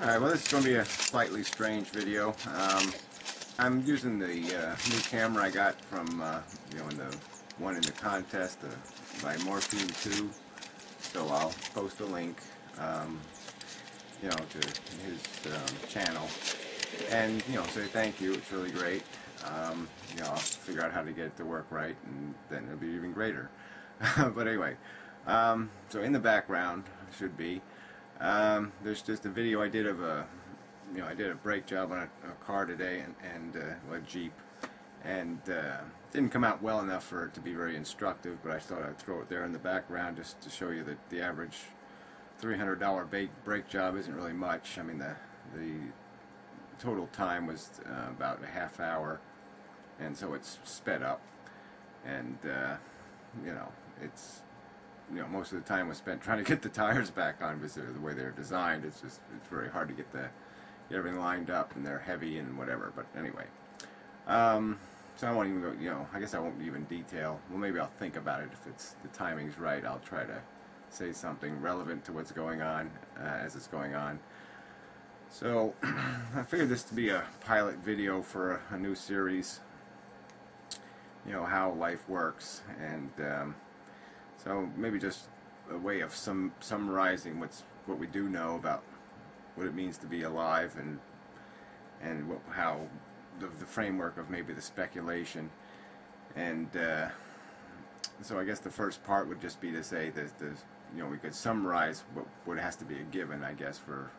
Alright, well this is going to be a slightly strange video. I'm using the new camera I got from, in the one in the contest by Morphine 2. So I'll post a link, to his channel. And, say thank you. It's really great. I'll figure out how to get it to work right, and then it'll be even greater. But anyway, so in the background should be there's just a video I did of I did a brake job on a car today and a Jeep, and didn't come out well enough for it to be very instructive, but I thought I'd throw it there in the background just to show you that the average $300 brake job isn't really much. I mean, the total time was about a half hour, and so it's sped up, and it's most of the time was spent trying to get the tires back on because the way they're designed. It's very hard to get everything lined up, and they're heavy and whatever. But anyway, so I won't even go. I guess I won't even detail. Well, maybe I'll think about it if the timing's right. I'll try to say something relevant to what's going on as it's going on. So I figured this to be a pilot video for a new series. How life works, and so maybe just a way of summarizing what we do know about what it means to be alive, and how the framework of maybe the speculation. And so I guess the first part would just be to say that we could summarize what has to be a given, I guess, for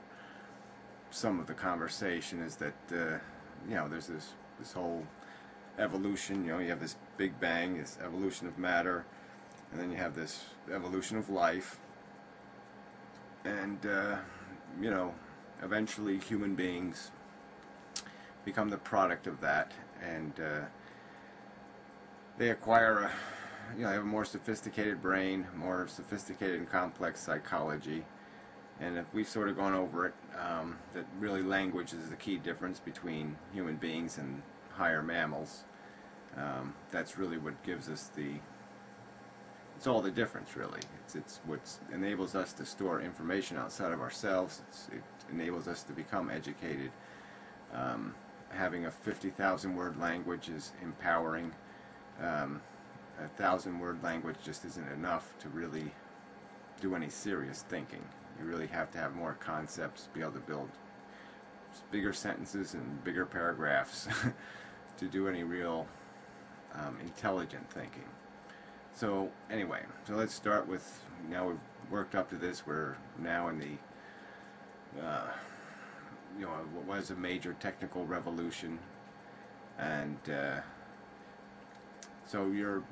some of the conversation, is that there's this whole evolution. You have this Big Bang, this evolution of matter, and then you have this evolution of life, and eventually human beings become the product of that, and they acquire they have a more sophisticated brain, more sophisticated and complex psychology. And if we've sort of gone over it, that really language is the key difference between human beings and higher mammals. That's really what gives us it's all the difference, really. It's what enables us to store information outside of ourselves. It enables us to become educated. Having a 50,000 word language is empowering. A 1,000-word language just isn't enough to really do any serious thinking. You really have to have more concepts, be able to build bigger sentences and bigger paragraphs to do any real intelligent thinking. So anyway, so let's start with, now we've worked up to this, we're now in the what was a major technical revolution, and so you're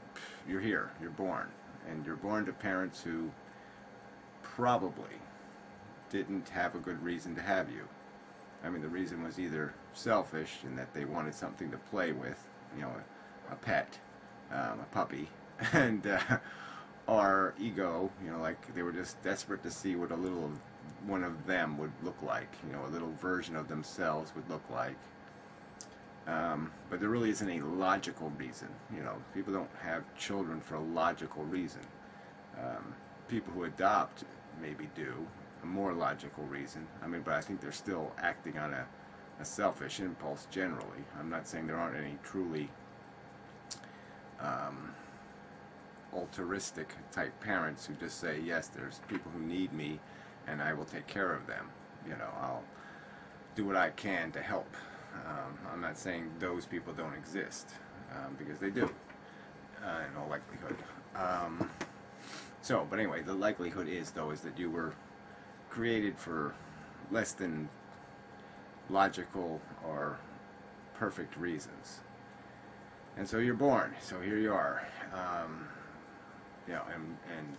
here, you're born, and you're born to parents who probably didn't have a good reason to have you. I mean, the reason was either selfish in that they wanted something to play with, a pet, a puppy, and or ego, like they were just desperate to see what a little one of them would look like, a little version of themselves would look like. But there really isn't a logical reason. People don't have children for a logical reason. People who adopt maybe do, a more logical reason. But I think they're still acting on a selfish impulse generally. I'm not saying there aren't any truly altruistic type parents who just say, yes, there's people who need me and I will take care of them. I'll do what I can to help. I'm not saying those people don't exist, because they do, in all likelihood. But anyway, the likelihood is that you were created for less than logical or perfect reasons. And so you're born, so here you are. And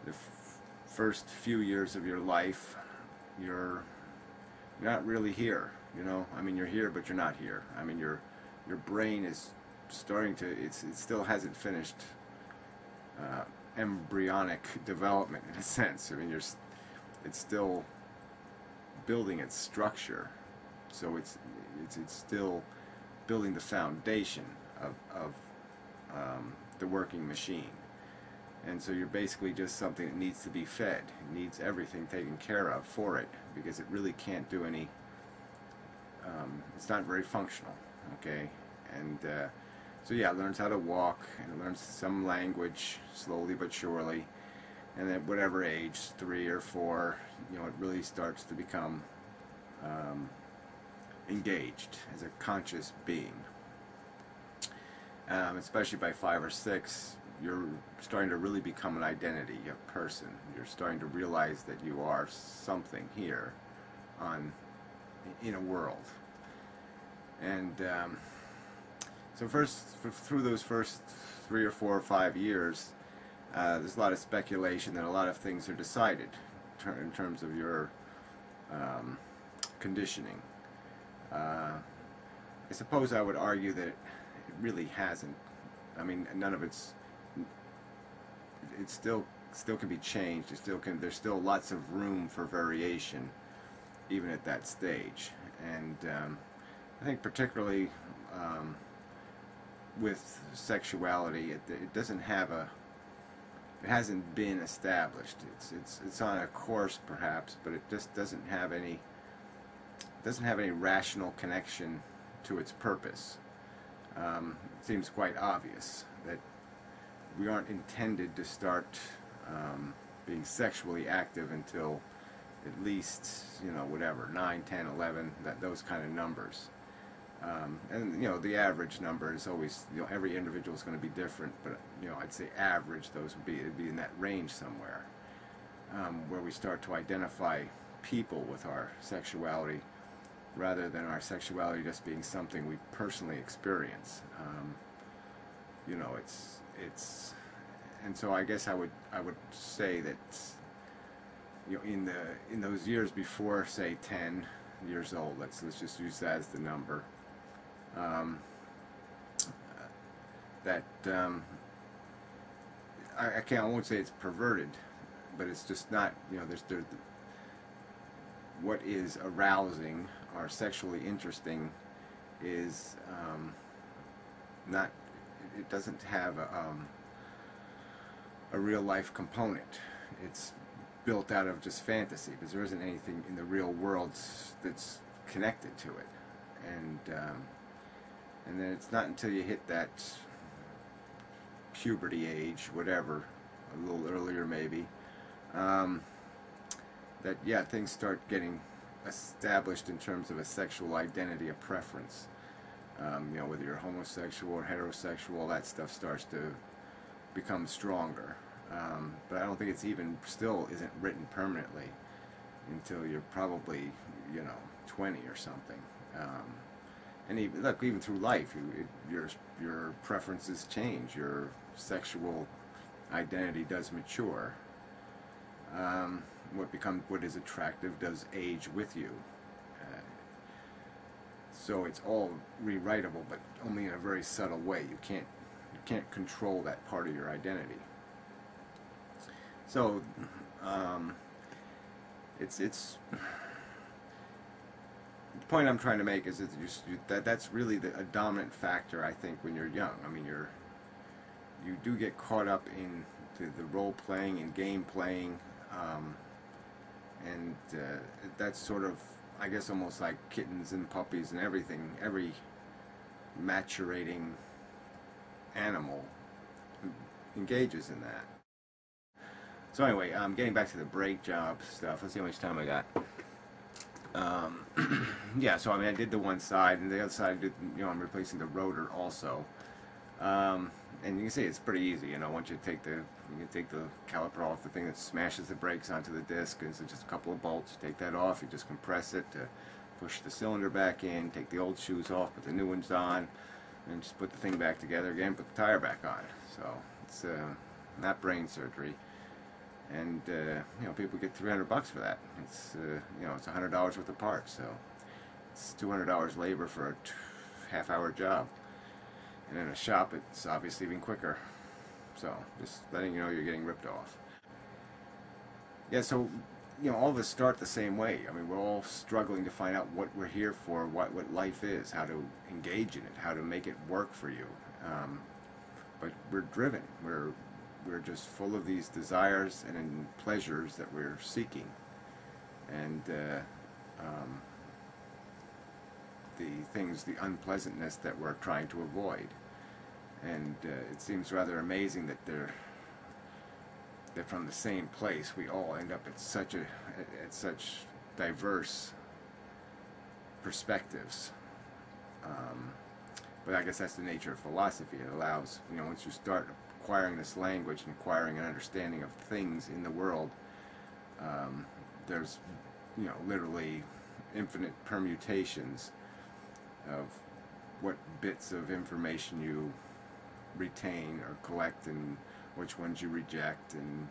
the first few years of your life, you're not really here. You're here, but you're not here. Your brain is starting to, it still hasn't finished embryonic development in a sense. It's still building its structure, so it's still building the foundation of the working machine. And so you're basically just something that needs to be fed. It needs everything taken care of for it, because it really can't do any, it's not very functional, okay? And so yeah, it learns how to walk, and it learns some language, slowly but surely. And at whatever age, 3 or 4, you know, it really starts to become engaged as a conscious being. Especially by 5 or 6, you're starting to really become an identity, a person. You're starting to realize that you are something here in a world. And so through those first 3 or 4 or 5 years, there's a lot of speculation that a lot of things are decided in terms of your conditioning. I suppose I would argue that it really hasn't. I mean, none of it still can be changed. There's still lots of room for variation, even at that stage. And I think particularly with sexuality, it doesn't have it hasn't been established. It's on a course perhaps, but it just doesn't have any rational connection to its purpose. It seems quite obvious that we aren't intended to start being sexually active until at least, you know, whatever, 9, 10, 11, those kind of numbers. And, you know, the average number is always, you know, every individual is going to be different, but, you know, I'd say average, it'd be in that range somewhere, where we start to identify people with our sexuality, rather than our sexuality just being something we personally experience. You know, and so I guess I would say that, you know, in those years before, say, 10 years old, let's just use that as the number, that I won't say it's perverted, but it's just not, you know, there's what is arousing or sexually interesting is not, it doesn't have a real life component. It's built out of just fantasy, because there isn't anything in the real world that's connected to it. And then it's not until you hit that puberty age, whatever, a little earlier maybe, that, yeah, things start getting established in terms of a sexual identity, a preference. You know, whether you're homosexual or heterosexual, that stuff starts to become stronger. But I don't think it's still isn't written permanently until you're probably, you know, 20 or something. And even through life, your preferences change. Your sexual identity does mature. What is attractive does age with you. So it's all rewritable, but only in a very subtle way. You can't control that part of your identity. So it's the point I'm trying to make is that that's really a dominant factor, I think, when you're young. I mean, you do get caught up in the role playing and game playing, and that's sort of, I guess, almost like kittens and puppies and everything. Every maturating animal engages in that. So anyway, getting back to the brake job stuff. Let's see how much time I got. Yeah, so I mean, I did the one side, and the other side I did, you know, I'm replacing the rotor also. And you can see it's pretty easy, you know, once you take the caliper off, the thing that smashes the brakes onto the disc, is just a couple of bolts. You take that off, you just compress it to push the cylinder back in, take the old shoes off, put the new ones on, and just put the thing back together again, put the tire back on. So it's not brain surgery. And you know, people get $300 for that. It's you know, it's $100 worth of parts, so it's $200 labor for a half-hour job. And in a shop, it's obviously even quicker. So just letting you know you're getting ripped off. Yeah, so, you know, all of us start the same way. I mean, we're all struggling to find out what we're here for, what life is, how to engage in it, how to make it work for you. But we're driven. we're just full of these desires and pleasures that we're seeking, and the unpleasantness that we're trying to avoid. And it seems rather amazing that from the same place we all end up at such diverse perspectives. But I guess that's the nature of philosophy. It allows, once you start acquiring this language and acquiring an understanding of things in the world, there's, literally infinite permutations of what bits of information you retain or collect, and which ones you reject, and